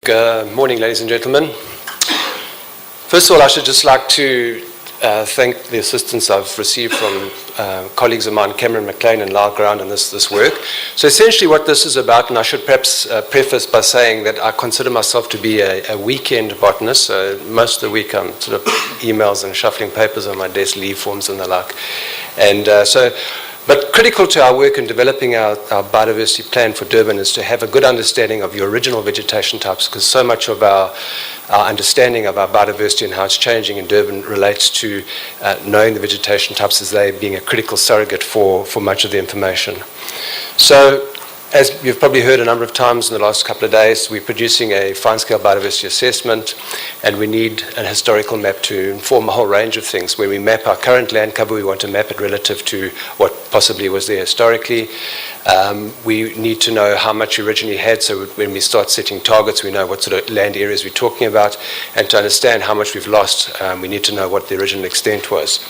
Good morning, ladies and gentlemen. First of all, I should just like to thank the assistance I've received from colleagues of mine, Cameron McLean and Lyle Ground, in this work. So essentially what this is about, and I should perhaps preface by saying that I consider myself to be a weekend botanist. So most of the week I'm sort of emails and shuffling papers on my desk, leave forms and the like. And but critical to our work in developing our biodiversity plan for Durban is to have a good understanding of your original vegetation types, because so much of our understanding of our biodiversity and how it's changing in Durban relates to knowing the vegetation types as they being a critical surrogate for much of the information. So, as you've probably heard a number of times in the last couple of days, we're producing a fine-scale biodiversity assessment, and we need an historical map to inform a whole range of things. When we map our current land cover, we want to map it relative to what possibly was there historically. We need to know how much we originally had, so when we start setting targets, we know what sort of land areas we're talking about, and to understand how much we've lost, we need to know what the original extent was.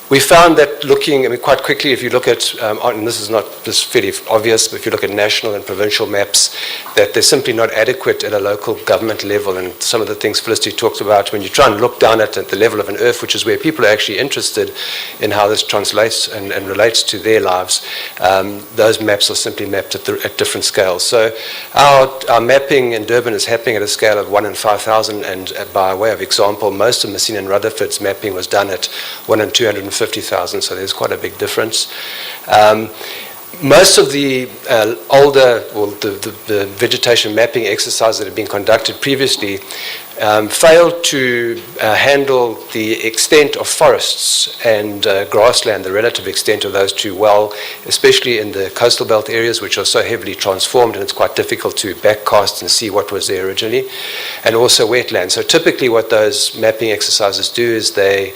We found that looking, quite quickly, if you look at, and this is not just fairly obvious, but if you look at national and provincial maps, that they're simply not adequate at a local government level. And some of the things Felicity talked about, when you try and look down at the level of an earth, which is where people are actually interested in how this translates and relates to their lives, those maps are simply mapped at different scales. So our mapping in Durban is happening at a scale of 1 in 5,000, and by way of example, most of Messina and Rutherford's mapping was done at 1 in 250,000, so there's quite a big difference. Most of the older, or the vegetation mapping exercises that have been conducted previously failed to handle the extent of forests and grassland, the relative extent of those two well, especially in the coastal belt areas, which are so heavily transformed, and it's quite difficult to backcast and see what was there originally, and also wetlands. So typically what those mapping exercises do is they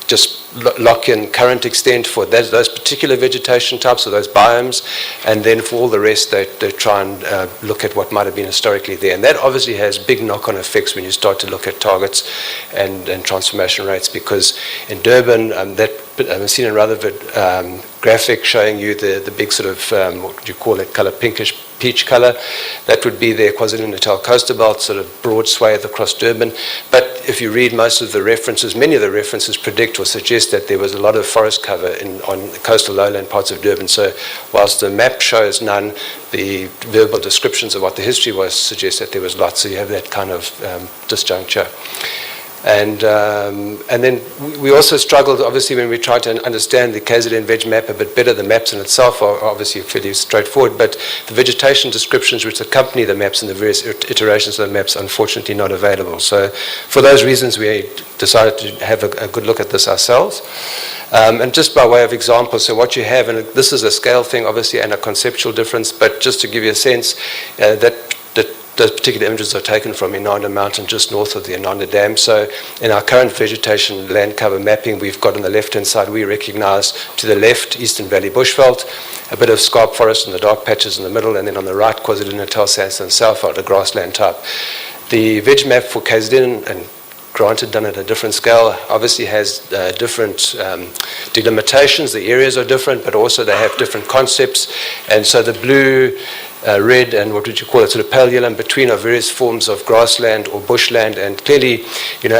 just lock in current extent for those particular vegetation types or those biomes, and then for all the rest they try and look at what might have been historically there. And that obviously has big knock-on effects when you start to look at targets and transformation rates, because in Durban, that Messina and Rutherford graphic showing you the big sort of, what would you call it, colour, pinkish peach colour, that would be the KwaZulu-Natal coastal belt, sort of broad swathe across Durban. But if you read most of the references, many of the references predict or suggest that there was a lot of forest cover on the coastal lowland parts of Durban. So whilst the map shows none, the verbal descriptions of what the history was suggest that there was lots. So you have that kind of disjuncture. And then we also struggled, obviously, when we tried to understand the KZN veg map a bit better. The maps in itself are obviously fairly straightforward, but the vegetation descriptions which accompany the maps and the various iterations of the maps are unfortunately not available. So for those reasons, we decided to have a good look at this ourselves. And just by way of example, so what you have, and this is a scale thing, obviously, and a conceptual difference, but just to give you a sense, those particular images are taken from Inanda Mountain, just north of the Inanda Dam. So in our current vegetation land cover mapping, we've got on the left-hand side, we recognize to the left, Eastern Valley Bushveld, a bit of scarp forest in the dark patches in the middle, and then on the right, KwaZulu-Natal sandstone sulphur, a grassland type. The veg map for KZN, and granted done at a different scale, obviously has different delimitations. The areas are different, but also they have different concepts. And so the blue, red, and what would you call it, sort of pale yellow in between are various forms of grassland or bushland. And clearly,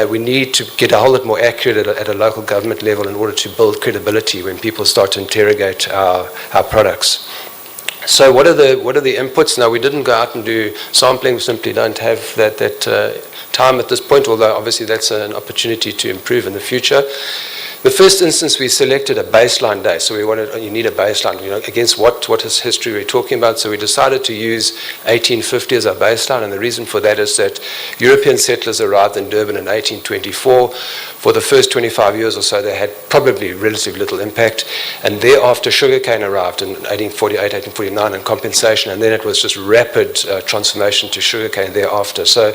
we need to get a whole lot more accurate at a local government level in order to build credibility when people start to interrogate our products. So what are the inputs? Now, we didn't go out and do sampling. We simply don't have that time at this point, although obviously that's an opportunity to improve in the future. The first instance, we selected a baseline day. So you need a baseline, against what is history we're talking about. So we decided to use 1850 as our baseline, and the reason for that is that European settlers arrived in Durban in 1824. For the first 25 years or so, they had probably relatively little impact, and thereafter sugarcane arrived in 1848, 1849 in compensation, and then it was just rapid transformation to sugarcane thereafter. So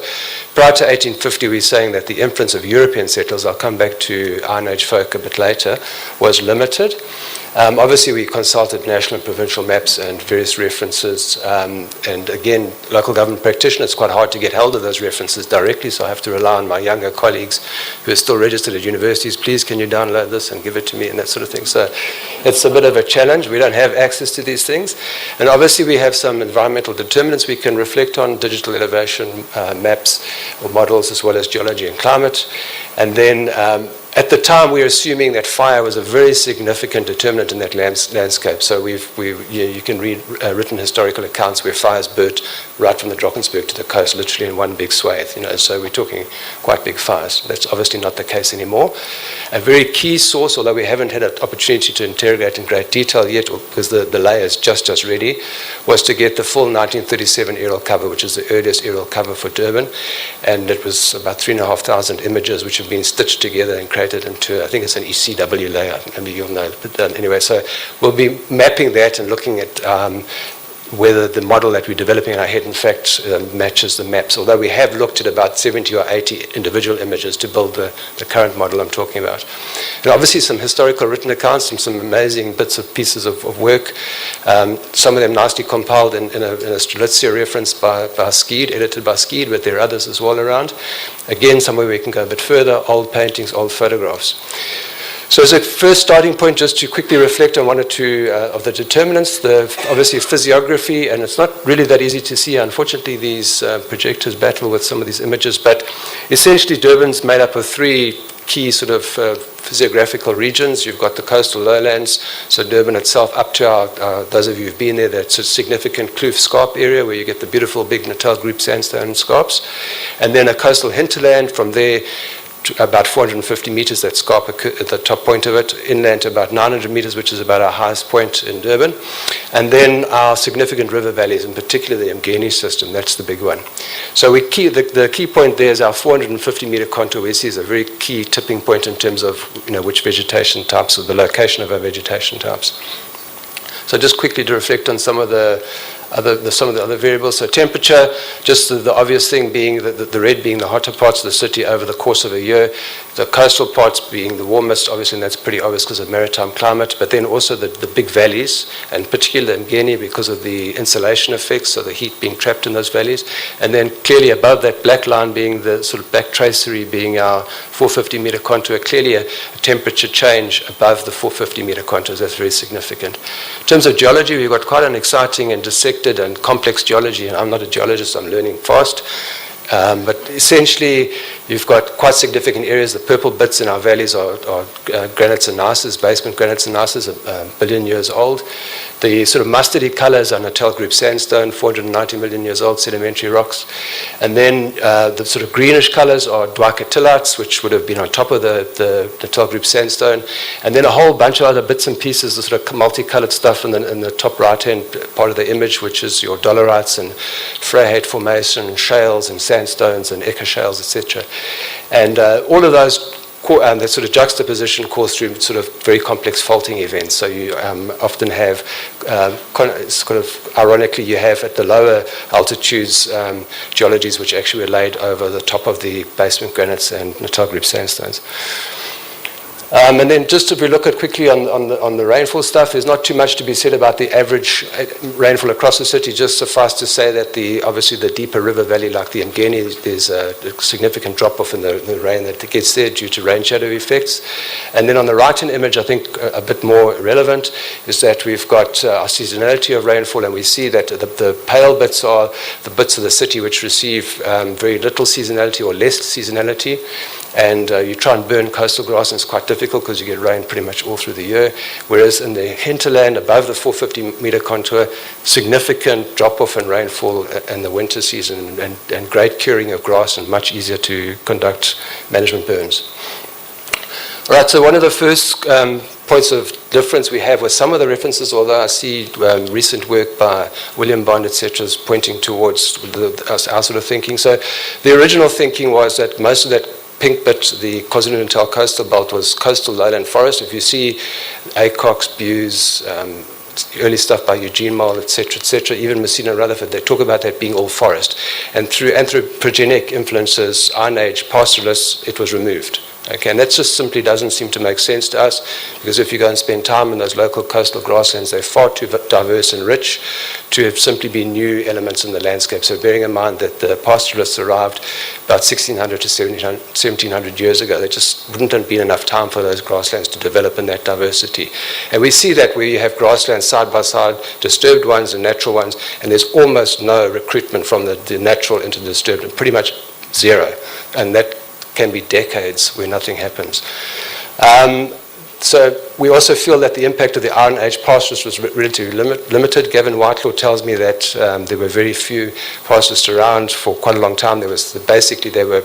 prior to 1850, we're saying that the influence of European settlers, I'll come back to Iron Age folk spoke a bit later, was limited. Obviously, we consulted national and provincial maps and various references. And again, local government practitioners, it's quite hard to get hold of those references directly, so I have to rely on my younger colleagues who are still registered at universities. Please, can you download this and give it to me and that sort of thing. So it's a bit of a challenge. We don't have access to these things. And obviously, we have some environmental determinants we can reflect on, digital elevation maps or models, as well as geology and climate. And then at the time, we were assuming that fire was a very significant determinant in that landscape. So you can read written historical accounts where fires burnt right from the Drakensberg to the coast, literally in one big swathe. So we're talking quite big fires. That's obviously not the case anymore. A very key source, although we haven't had an opportunity to interrogate in great detail yet, because the layer is just ready, was to get the full 1937 aerial cover, which is the earliest aerial cover for Durban. And it was about 3,500 images, which have been stitched together and created into, I think it's an ECW layer, maybe you'll know. But anyway, so we'll be mapping that and looking at whether the model that we're developing in our head, in fact, matches the maps, although we have looked at about 70 or 80 individual images to build the current model I'm talking about. And obviously some historical written accounts and some amazing bits of pieces of work, some of them nicely compiled in a Strelitzia reference by Skeed, edited by Skeed, but there are others as well around. Again, somewhere we can go a bit further, old paintings, old photographs. So as a first starting point, just to quickly reflect on one or two of the determinants, obviously physiography, and it's not really that easy to see. Unfortunately, these projectors battle with some of these images, but essentially Durban's made up of three key sort of physiographical regions. You've got the coastal lowlands, so Durban itself up to those of you who've been there, that's a significant kloof scarp area where you get the beautiful big Natal group sandstone scarps, and then a coastal hinterland from there to about 450 meters, that scarp at the top point of it, inland to about 900 meters, which is about our highest point in Durban. And then our significant river valleys, in particular the Mgeni system, that's the big one. So the key point there is our 450 meter contour we see is a very key tipping point in terms of which vegetation types or the location of our vegetation types. So just quickly to reflect on some of the other variables. So temperature, just the obvious thing being the red being the hotter parts of the city over the course of a year, the coastal parts being the warmest, obviously, and that's pretty obvious because of maritime climate, but then also the big valleys, and particularly Mgeni because of the insulation effects, so the heat being trapped in those valleys, and then clearly above that black line being the sort of black tracery being our 450 meter contour, clearly a temperature change above the 450 meter contours, that's very significant. In terms of geology, we've got quite an exciting and dissected and complex geology, and I'm not a geologist, I'm learning fast. But essentially, you've got quite significant areas. The purple bits in our valleys are granites and gneisses, basement granites and gneisses, a billion years old. The sort of mustardy colors are Natal group sandstone, 490 million years old sedimentary rocks. And then the sort of greenish colors are dwicatilites, which would have been on top of the Natal group sandstone. And then a whole bunch of other bits and pieces, the sort of multicolored stuff in the top right-hand part of the image, which is your dolerites and Freyheit formation, shales and sandstones and Eka shales, etc. And all of those that sort of juxtaposition caused through sort of very complex faulting events. So you often have, sort of ironically, you have at the lower altitudes geologies which actually were laid over the top of the basement granites and Natal group sandstones. And then just if we look at quickly on the rainfall stuff, there's not too much to be said about the average rainfall across the city. Just suffice to say that obviously the deeper river valley like the Mgeni, there's a significant drop-off in the rain that gets there due to rain shadow effects. And then on the right-hand image, I think a bit more relevant is that we've got our seasonality of rainfall, and we see that the pale bits are the bits of the city which receive very little seasonality or less seasonality. And you try and burn coastal grass, and it's quite difficult because you get rain pretty much all through the year. Whereas in the hinterland, above the 450 meter contour, significant drop-off in rainfall in the winter season and great curing of grass and much easier to conduct management burns. All right, so one of the first points of difference we have with some of the references, although I see recent work by William Bond, etc., is pointing towards our sort of thinking. So the original thinking was that most of that pink bit, the KwaZulu-Natal coastal belt, was coastal lowland forest. If you see Acox, Buse, early stuff by Eugene Moll, etc., even Messina Rutherford, they talk about that being all forest. And through anthropogenic influences, Iron Age pastoralists, it was removed. Okay, and that just simply doesn't seem to make sense to us, because if you go and spend time in those local coastal grasslands, they're far too diverse and rich to have simply been new elements in the landscape. So bearing in mind that the pastoralists arrived about 1600 to 1700 years ago, there just wouldn't have been enough time for those grasslands to develop in that diversity. And we see that where you have grasslands side by side, disturbed ones and natural ones, and there's almost no recruitment from the natural into the disturbed, pretty much zero. And that can be decades where nothing happens. So we also feel that the impact of the Iron Age pastoralists was relatively limited. Gavin Whitelaw tells me that there were very few pastoralists around for quite a long time. Basically they were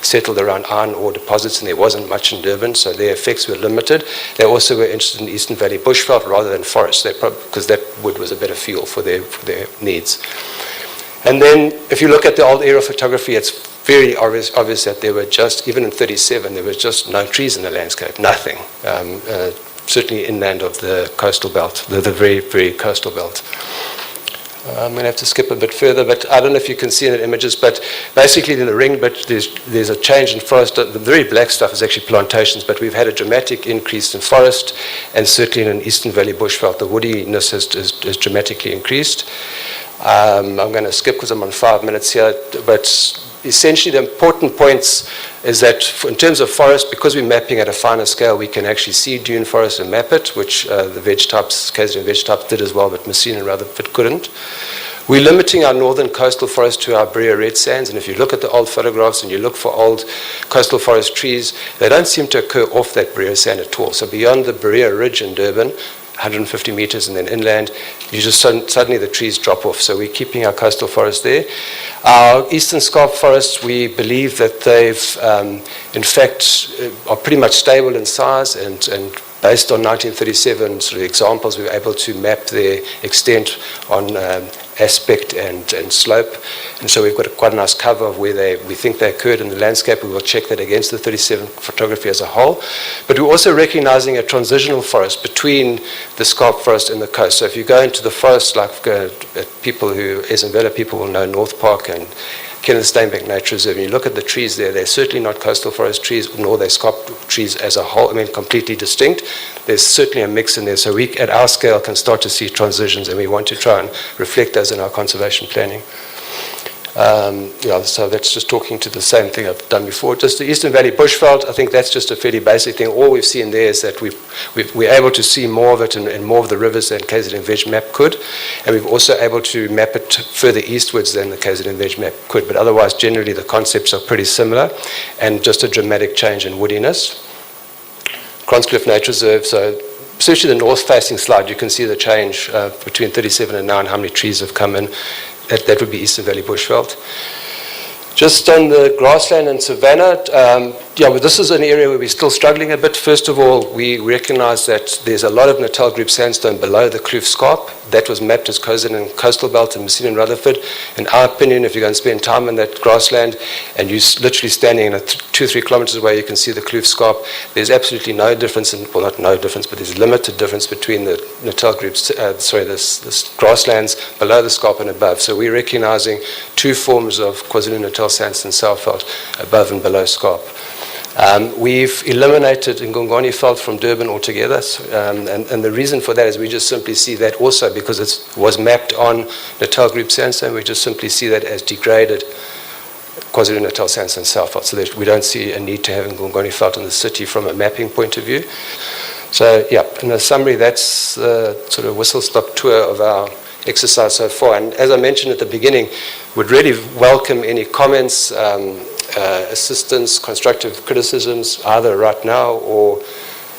settled around iron ore deposits, and there wasn't much in Durban, so their effects were limited. They also were interested in Eastern Valley bushveld rather than forest, because that wood was a better fuel for their needs. And then if you look at the old aerial photography, it's very obvious that there were just, even in 37, there was just no trees in the landscape, nothing. Certainly inland of the coastal belt, the very, very coastal belt. I'm going to have to skip a bit further, but I don't know if you can see in the images, but basically in the ring, but there's a change in forest. The very black stuff is actually plantations, but we've had a dramatic increase in forest, and certainly in Eastern Valley bushveld, the woodiness has dramatically increased. I'm going to skip because I'm on 5 minutes here, but essentially the important points is that in terms of forest, because we're mapping at a finer scale, we can actually see dune forest and map it, which the veg types, KZN veg types did as well, but Messina and Rutherford couldn't. We're limiting our northern coastal forest to our Berea red sands, and if you look at the old photographs and you look for old coastal forest trees, they don't seem to occur off that Berea sand at all. So beyond the Berea Ridge in Durban, 150 meters and then inland, you just suddenly the trees drop off. So we're keeping our coastal forest there. Our eastern scarp forests, we believe that they've, in fact, are pretty much stable in size, and based on 1937 sort of examples, we were able to map their extent on aspect and slope. And so we've got quite a nice cover of where we think they occurred in the landscape. We will check that against the 37 photography as a whole. But we're also recognizing a transitional forest between the scarp forest and the coast. So if you go into the forest, like people who, Ezemvelo people will know North Park and Kenneth Steinbeck Nature Reserve, and you look at the trees there, they're certainly not coastal forest trees, nor they're scarp trees as a whole, I mean, completely distinct. There's certainly a mix in there, so we, at our scale, can start to see transitions, and we want to try and reflect those in our conservation planning. So that's just talking to the same thing I've done before. Just the Eastern Valley bushveld, I think that's just a fairly basic thing. All we've seen there is that we're able to see more of it and more of the rivers than KZN Veg map could, and we've also able to map it further eastwards than the KZN Veg map could, but otherwise generally the concepts are pretty similar, and just a dramatic change in woodiness. Cronscliff Nature Reserve, so especially the north-facing slide, you can see the change between 37 and now and how many trees have come in. That would be Eastern Valley bushveld. Just on the grassland and savanna, well, this is an area where we're still struggling a bit. First of all, we recognize that there's a lot of Natal group sandstone below the Kloof Scarp. That was mapped as KZN and Coastal Belt and Messina and Rutherford. In our opinion, if you're going to spend time in that grassland and you're literally standing in 2-3 kilometers away, you can see the Kloof Scarp. There's absolutely no difference, well, not no difference, but there's limited difference between the Natal groups, this grasslands below the scarp and above. So we're recognizing two forms of KwaZulu-Natal sandstone Southveld, above and below scarp. We've eliminated Ngongoni Veld from Durban altogether, and the reason for that is we just simply see that also because it was mapped on Natal group sandstone, we just simply see that as degraded KwaZulu-Natal sandstone Southveld, so that we don't see a need to have Ngongoni Veld in the city from a mapping point of view. So yeah, in a summary, that's the sort of whistle-stop tour of our exercise so far, and as I mentioned at the beginning, would really welcome any comments, assistance, constructive criticisms, either right now or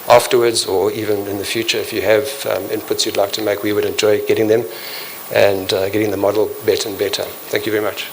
afterwards, or even in the future. If you have inputs you'd like to make, we would enjoy getting them and getting the model better and better. Thank you very much.